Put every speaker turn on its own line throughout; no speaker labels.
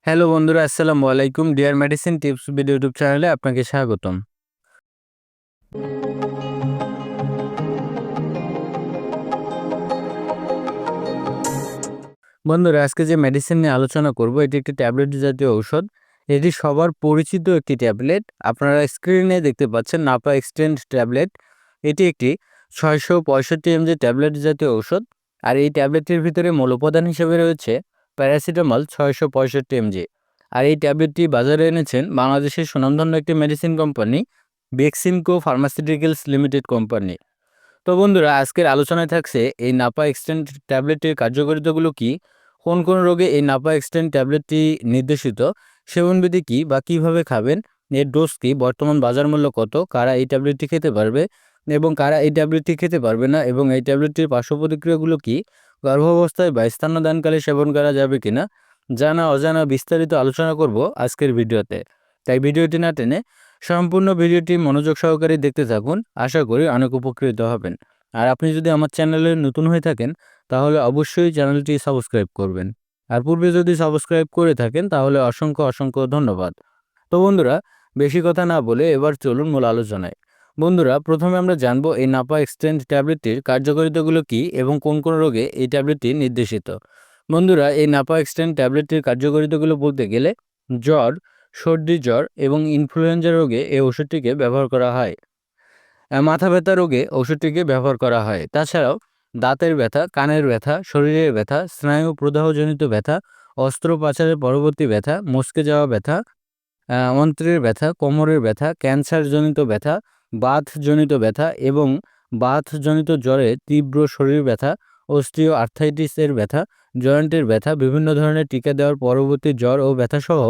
Hello বন্ধুরা, আসসালামু আলাইকুম। Dear medicine tips video YouTube চ্যানেলে আপনাকে স্বাগতম। বন্ধুরা, আজকে যে মেডিসিন নিয়ে আলোচনা করব এটি একটি ট্যাবলেট জাতীয় ঔষধ। এটি সবার পরিচিত একটি ট্যাবলেট। আপনারা স্ক্রিনে দেখতে পাচ্ছেন নাপা এক্সটেন্ড ট্যাবলেট। এটি একটি 665 mg ট্যাবলেট জাতীয় ঔষধ। আর এই ট্যাবলেটটির ভিতরে মূল উপাদান হিসেবে রয়েছে প্যারাসিটামল 665 mg। আর এই ট্যাবলেটটি বাজারে এনেছেন বাংলাদেশের সুনামধন্য একটি medicine company Beximco pharmaceuticals limited company. তো বন্ধুরা, আজকের আলোচনায় থাকছে এই নাপা এক্সটেন্ড ট্যাবলেটের কার্যকারিতাগুলো কি, কোন কোন রোগে এই নাপা এক্সটেন্ড ট্যাবলেটটি নির্দেশিত, সেবনবিধি কি বা কিভাবে খাবেন, এর ডোজ কি, বর্তমান বাজার মূল্য কত, কারা এই ট্যাবলেটটি খেতে পারবে এবং কারা এই ট্যাবলেটটি খেতে পারবে না, এবং এই ট্যাবলেটটির পার্শ্ব প্রতিক্রিয়াগুলো কি, গর্ভাবস্থায় বা স্তন্যদানকালে সেবন করা যাবে কিনা, জানা অজানা বিস্তারিত আলোচনা করব আজকের ভিডিওতে। তাই ভিডিওটি না টেনে সম্পূর্ণ ভিডিওটি মনোযোগ সহকারে দেখতে থাকুন। আশা করি অনেক উপকৃত হবেন। আর আপনি যদি আমার চ্যানেলে নতুন হয়ে থাকেন তাহলে অবশ্যই চ্যানেলটি সাবস্ক্রাইব করবেন। আর পূর্বে যদি সাবস্ক্রাইব করে থাকেন তাহলে অসংখ্য অসংখ্য ধন্যবাদ। তো বন্ধুরা, বেশি কথা না বলে এবার চলুন মূল আলোচনায়। বন্ধুরা, প্রথমে আমরা জানবো এই নাপা এক্সটেন্ড ট্যাবলেটটির কার্যকারিতাগুলো কি এবং কোন কোন রোগে এই ট্যাবলেটটি নির্দেশিত। বন্ধুরা, এই নাপা এক্সটেন্ড ট্যাবলেটটির কার্যকারিতাগুলো বলতে গেলে জ্বর, সর্দি জ্বর এবং ইনফ্লুয়েঞ্জা রোগে এই ওষুধটিকে ব্যবহার করা হয়। মাথা ব্যথা রোগে ওষুধটিকে ব্যবহার করা হয়। তাছাড়াও দাঁতের ব্যথা, কানের ব্যথা, শরীরের ব্যথা, স্নায়ু প্রদাহজনিত ব্যথা, অস্ত্রোপচারের পরবর্তী ব্যথা, মচকে যাওয়া ব্যথা, অন্ত্রের ব্যথা, কোমরের ব্যথা, ক্যান্সারজনিত ব্যথা, বাতজনিত ব্যথা এবং বাতজনিত জ্বরে তীব্র শরীর ব্যথা, অস্টিও আর্থ্রাইটিসের ব্যথা, জয়েন্টের ব্যথা, বিভিন্ন ধরনের টিকা দেওয়ার পরবর্তী জ্বর ও ব্যথাসহ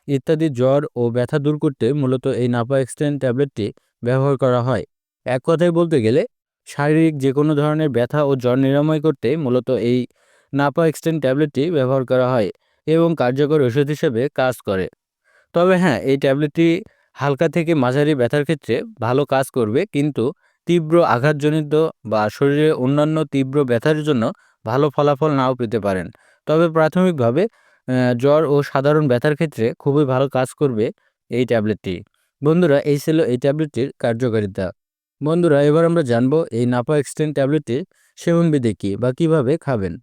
ইত্যাদি জ্বর ও ব্যথা দূর করতে মূলত এই নাপা এক্সটেন্ড ট্যাবলেটটি ব্যবহার করা হয়। এক কথায় বলতে গেলে শারীরিক যে কোনো ধরনের ব্যথা ও জ্বর নিরাময় করতে মূলত এই নাপা এক্সটেন্ড ট্যাবলেটটি ব্যবহার করা হয় এবং কার্যকর ওষুধ হিসেবে কাজ করে। তবে হ্যাঁ, এই ট্যাবলেটটি হালকা থেকে মাঝারি ব্যথার ক্ষেত্রে ভালো কাজ করবে, কিন্তু তীব্র আঘাতজনিত বা শরীরে অন্যান্য তীব্র ব্যথার জন্য ভালো ফলাফল নাও পেতে পারেন। তবে প্রাথমিকভাবে জ্বর ও সাধারণ ব্যথার ক্ষেত্রে খুবই ভালো কাজ করবে এই ট্যাবলেটটি। বন্ধুরা, এই ছিল এই ট্যাবলেটটির কার্যকারিতা। বন্ধুরা, এবার আমরা জানবো এই নাপা এক্সটেন্ড ট্যাবলেটটির সেবনবিধি কী বা কিভাবে খাবেন।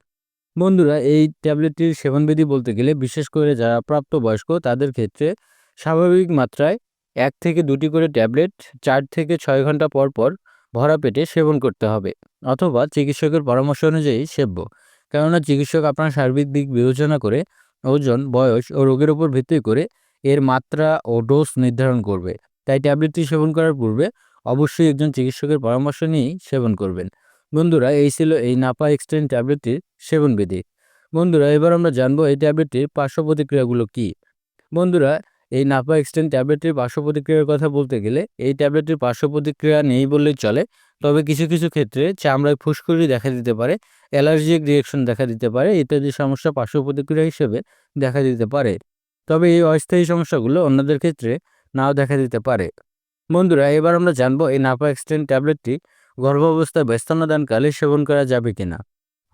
বন্ধুরা, এই ট্যাবলেটটির সেবনবিধি বলতে গেলে বিশেষ করে যারা প্রাপ্তবয়স্ক তাদের ক্ষেত্রে স্বাভাবিক মাত্রায় 1 থেকে 2টি করে ট্যাবলেট 4 থেকে 6 ঘন্টা পর পর ভরা পেটে সেবন করতে হবে, অথবা চিকিৎসকের পরামর্শ অনুযায়ী সেব্য। কেননা চিকিৎসক আপনার সার্বিক দিক বিবেচনা করে ওজন, বয়স ও রোগের উপর ভিত্তি করে এর মাত্রা ও ডোজ নির্ধারণ করবে। তাই ট্যাবলেটটি সেবন করার পূর্বে অবশ্যই একজন চিকিৎসকের পরামর্শ নিয়েই সেবন করবেন। বন্ধুরা, এই ছিল এই নাপা এক্সটেন্ড ট্যাবলেটটির সেবনবিধি। বন্ধুরা, এবার আমরা জানবো এই ট্যাবলেটটির পার্শ্ব প্রতিক্রিয়াগুলো কী। বন্ধুরা, এই নাপা এক্সটেন্ড ট্যাবলেটটির পার্শ্ব প্রতিক্রিয়ার কথা বলতে গেলে এই ট্যাবলেটটির পার্শ্ব প্রতিক্রিয়া নেই বললেই চলে। তবে কিছু কিছু ক্ষেত্রে চামড়ায় ফুসকুড়ি দেখা দিতে পারে, অ্যালার্জিক রিয়েকশন দেখা দিতে পারে ইত্যাদি সমস্যা পার্শ্ব প্রতিক্রিয়া হিসেবে দেখা দিতে পারে। তবে এই অস্থায়ী সমস্যাগুলো অন্যদের ক্ষেত্রে নাও দেখা দিতে পারে। বন্ধুরা, এবার আমরা জানবো এই নাপা এক্সটেন্ড ট্যাবলেটটি গর্ভাবস্থায় বা স্তন্যদানকালে সেবন করা যাবে কিনা।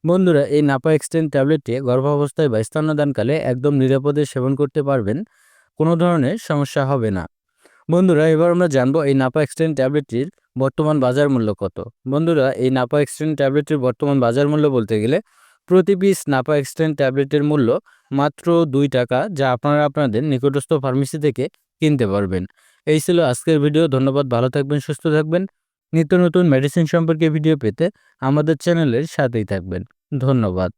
বন্ধুরা, এই নাপা এক্সটেন্ড ট্যাবলেটটি গর্ভাবস্থায় বা স্তন্যদানকালে একদম নিরাপদে সেবন করতে পারবেন, কোনো ধরনের সমস্যা হবে না। বন্ধুরা, এবার আমরা জানবো এই নাপা এক্সটেন্ড ট্যাবলেটটির বর্তমান বাজার মূল্য কত। বন্ধুরা, এই নাপা এক্সটেন্ড ট্যাবলেটটির বর্তমান বাজার মূল্য বলতে গেলে প্রতি পিস নাপা এক্সটেন্ড ট্যাবলেটের মূল্য মাত্র 2 টাকা, যা আপনারা আপনাদের নিকটস্থ ফার্মেসি থেকে কিনতে পারবেন। এই ছিল আজকের ভিডিও। ধন্যবাদ। ভালো থাকবেন, সুস্থ থাকবেন। নিত্য নতুন মেডিসিন সম্পর্কে ভিডিও পেতে আমাদের চ্যানেলের সাথেই থাকবেন। ধন্যবাদ।